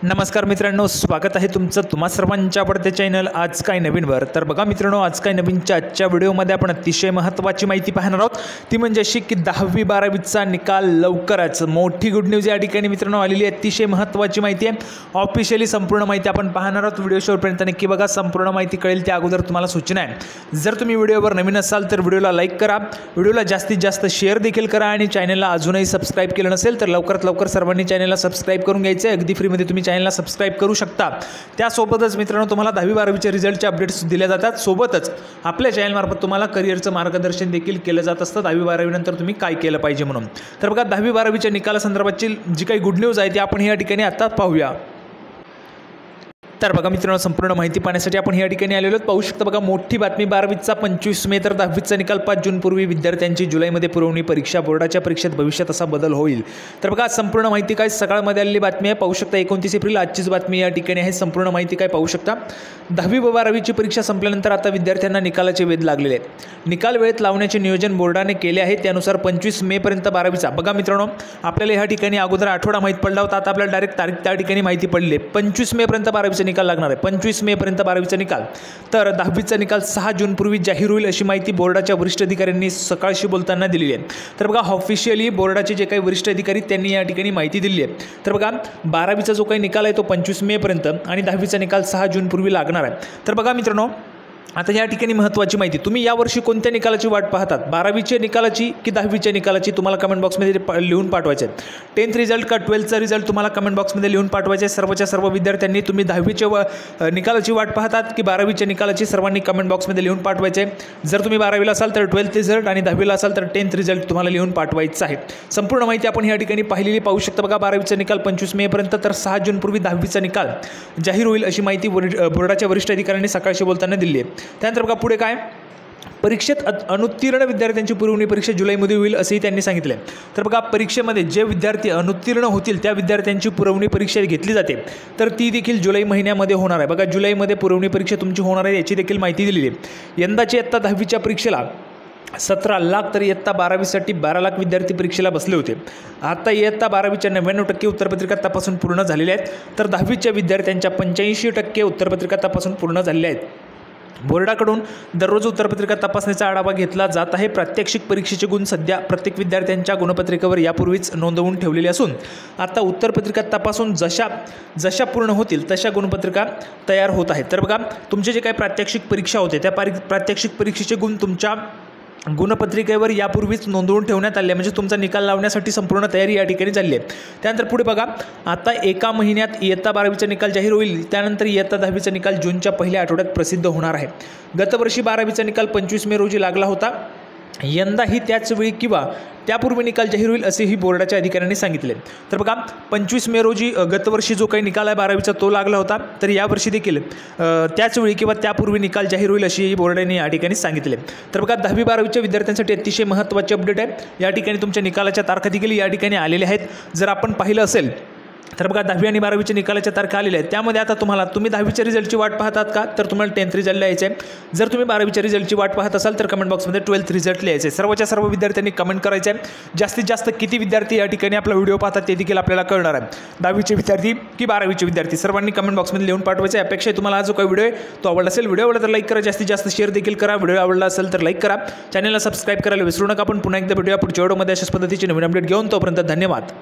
नमस्कार मित्रांनो, स्वागत आहे तुमचं तुम्हा सर्वांच्या आवडते चॅनल आज काय नवीनवर। तर बघा मित्रांनो, आज काय नवीनच्या आजच्या व्हिडिओमध्ये आपण अतिशय महत्त्वाची माहिती पाहणार आहोत। ती म्हणजे अशी की 10वी 12वीचा निकाल लवकरच मोठी गुड न्यूज या ठिकाणी मित्रांनो आलेली आहे। अतिशय महत्त्वाची माहिती आहे, ऑफिशियली संपूर्ण माहिती आपण पाहणार आहोत। व्हिडिओ शेवटपर्यंत नक्की बघा, संपूर्ण माहिती कळेल त्या अगोदर तुम्हाला सूचना आहे, जर तुम्ही व्हिडिओवर नवीन असाल तर व्हिडिओला लाईक करा, व्हिडिओला जास्तीत जास्त शेअर देखील करा आणि चॅनलला अजूनही सबस्क्राइब केलं नसेल तर लवकरात लवकर सर्वांनी चॅनलला सबस्क्राइब करून घ्यायचं आहे। अगदी फ्रीमध्ये तुम्ही चॅनलला सबस्क्राइब करू शकता। त्यासोबतच मित्रांनो तुम्हाला 10वी 12वीचे रिझल्टचे अपडेट्स दिले जातात। सोबतच आपल्या चॅनल मार्फत तुम्हाला करिअरचं मार्गदर्शन देखील केलं जात असतं 10वी 12वी नंतर तुम्ही काय केलं पाहिजे म्हणून। तर बघा 10वी 12वीच्या निकालासंदर्भातची जी काही गुड न्यूज आहे ती आपण या ठिकाणी आता पाहूया। तर बघा मित्रांनो, संपूर्ण माहिती पाहण्यासाठी आपण या ठिकाणी आलेलो आहोत। पाहू शकता बघा, मोठी बातमी 12वीचा 25 मे तर 10वीचा निकाल 5 जून पूर्वी विद्यार्थ्यांची जुलैमध्ये पुरवणी परीक्षा, बोर्डाच्या परीक्षेत भविष्यात असा बदल होईल। तर बघा संपूर्ण माहिती काय सकाळमध्ये आलेली बातमी आहे, पाहू शकता 29 एप्रिल आजचीच बातमी या ठिकाणी आहे। संपूर्ण माहिती काय पाहू शकता, 10वी व 12वीची परीक्षा संपल्यानंतर आता विद्यार्थ्यांना निकालाचे वेध लागलेले आहेत। निकाल वेळेत लावण्याचे नियोजन बोर्डाने केले आहे, त्यानुसार 25 मे पर्यंत 12वीचा बघा मित्रांनो, आपल्याला या ठिकाणी अगोदर आठवडा माहीत पडला होता, आता आपल्याला डायरेक्ट तारीख त्या ठिकाणी माहिती पडली आहे। 25 मे पर्यंत 12वीचा निकाल लागणार आहे, 25 मे पर्यंत 12वीचा निकाल। तर 10वीचा निकाल 6 जून पूर्वी जाहीर होईल अशी माहिती बोर्डाच्या वरिष्ठ अधिकाऱ्यांनी सकाळशी बोलताना दिलेली आहे। तर बघा ऑफिशियली बोर्डाचे जे काही वरिष्ठ अधिकारी त्यांनी या ठिकाणी माहिती दिली आहे। तर बघा 12वीचा जो काही निकाल आहे तो 25 मे पर्यंत आणि 10वीचा निकाल 6 जून पूर्वी लागणार आहे। तर बघा मित्रांनो, आता या ठिकाणी महत्त्वाची माहिती, तुम्ही यावर्षी कोणत्या निकालाची वाट पाहतात, 12वीच्या निकालाची की 10वीच्या निकालाची, तुम्हाला कमेंट बॉक्समध्ये लिहून पाठवायचे आहे। 10th रिझल्ट का 12thचा रिझल्ट तुम्हाला कमेंट बॉक्समध्ये लिहून पाठवायचे आहे। सर्वच्या सर्व विद्यार्थ्यांनी तुम्ही 10वीच्या निकालाची वाट पाहतात की 12वीच्या निकालाची, सर्वांनी कमेंट बॉक्समध्ये लिहून पाठवायचे आहे। जर तुम्ही 12वीला असाल तर 12th रिझल्ट आणि 10वीला असाल तर 10th रिझल्ट तुम्हाला लिहून पाठवायचं आहे। संपूर्ण माहिती आपण या ठिकाणी पाहिलेली पाहू शकता बघा, 12वीचा निकाल 25 मे पर्यंत तर 6 जून पूर्वी 10वीचा निकाल जाहीर होईल अशी माहिती बोर्डाच्या वरिष्ठ अधिकाऱ्यांनी सकाळशी बोलताना दिली आहे। त्यानंतर बघा पुढे काय, परीक्षेत अनुत्तीर्ण विद्यार्थ्यांची पुरवणी परीक्षा जुलैमध्ये होईल असेही त्यांनी सांगितले। तर बघा परीक्षेमध्ये जे विद्यार्थी अनुत्तीर्ण होतील त्या विद्यार्थ्यांची पुरवणी परीक्षा घेतली जाते, तर ती देखील जुलै महिन्यामध्ये होणार आहे। बघा जुलैमध्ये पुरवणी परीक्षा तुमची होणार आहे याची देखील माहिती दिलेली आहे। यंदाची इयत्ता 10वीच्या परीक्षेला 17 लाख तर इयत्ता 12वीसाठी 12 लाख विद्यार्थी परीक्षेला बसले होते। आता इयत्ता 12वीच्या 99% उत्तरपत्रिका तपासून पूर्ण झालेल्या आहेत, तर 10वीच्या विद्यार्थ्यांच्या 85% उत्तरपत्रिका तपासून पूर्ण झालेल्या आहेत। बोर्डाकडून दररोज उत्तरपत्रिका तपासणीचा आढावा घेतला जात आहे। प्रात्यक्षिक परीक्षेचे गुण सध्या प्रत्येक विद्यार्थ्यांच्या गुणपत्रिकेवर यापूर्वीच नोंदवून ठेवलेले असून आता उत्तरपत्रिका तपासून जशा पूर्ण होतील तशा गुणपत्रिका तयार होत आहेत। तर बघा तुमचे जे काही प्रात्यक्षिक परीक्षा होते त्या प्रात्यक्षिक परीक्षेचे गुण तुमच्या गुणपत्रिकेवर यापूर्वीच नोंदवून ठेवण्यात आले, म्हणजे तुमचा निकाल लावण्यासाठी संपूर्ण तयारी या ठिकाणी झाली आहे। त्यानंतर पुढे बघा, आता एका महिन्यात इयत्ता 12वीचा निकाल जाहीर होईल, त्यानंतर इयत्ता 10वीचा निकाल जूनच्या पहिल्या आठवड्यात प्रसिद्ध होणार आहे। गतवर्षी 12वीचा निकाल 25 मे रोजी लागला होता, यंदाही त्याच वेळी किंवा त्यापूर्वी निकाल जाहीर होईल असेही बोर्डाच्या अधिकाऱ्यांनी सांगितले। तर बघा 25 मे रोजी गतवर्षी जो काही निकाल आहे 12वीचा तो लागला होता, तर यावर्षी देखील त्याच वेळी किंवा त्यापूर्वी निकाल जाहीर होईल अशी बोर्डाने या ठिकाणी सांगितले। तर बघा 10वी 12वीच्या विद्यार्थ्यांसाठी अतिशय महत्त्वाचे अपडेट आहे। या ठिकाणी तुमच्या निकालाच्या तारखा देखील या ठिकाणी आलेल्या आहेत। जर आपण पाहिलं असेल तर बघा 10वी आणि 12वीच्या निकालाच्या तारखा आलेल्या आहेत, त्यामध्ये आता तुम्ही 10वीच्या रिझल्टची वाट पाहतात का, तर तुम्हाला 10th रिझल्ट लिहायचं आहे। जर तुम्ही 12वीच्या रिझल्टची वाट पाहत असाल तर कमेंट बॉक्समध्ये 12th रिझल्ट लिहायचं आहे। सर्वच्या सर्व विद्यार्थ्यांनी कमेंट करायचं आहे। जास्तीत जास्त किती विद्यार्थी या ठिकाणी आपला व्हिडिओ पाहतात ते देखील आपल्याला कळणार आहे, 10वीचे विद्यार्थी की 12वीचे विद्यार्थी, सर्वांनी कमेंट बॉक्समध्ये लिहून पाठवायचं आहे। अपेक्षा तुम्हाला हा जो काही व्हिडिओ आहे तो आवडला असेल, व्हिडिओ आवडला तर लाईक करा, जास्तीत जास्त शेअर देखील करा। व्हिडिओ आवडला असेल तर लाईक करा, चॅनलला सबस्क्राइब करायला विसरू नका। आपण पुन्हा एकदा भेटूया पुढच्या व्हिडिओमध्ये अशाच पद्धतीचे नवीन अपडेट घेऊन, तोपर्यंत धन्यवाद।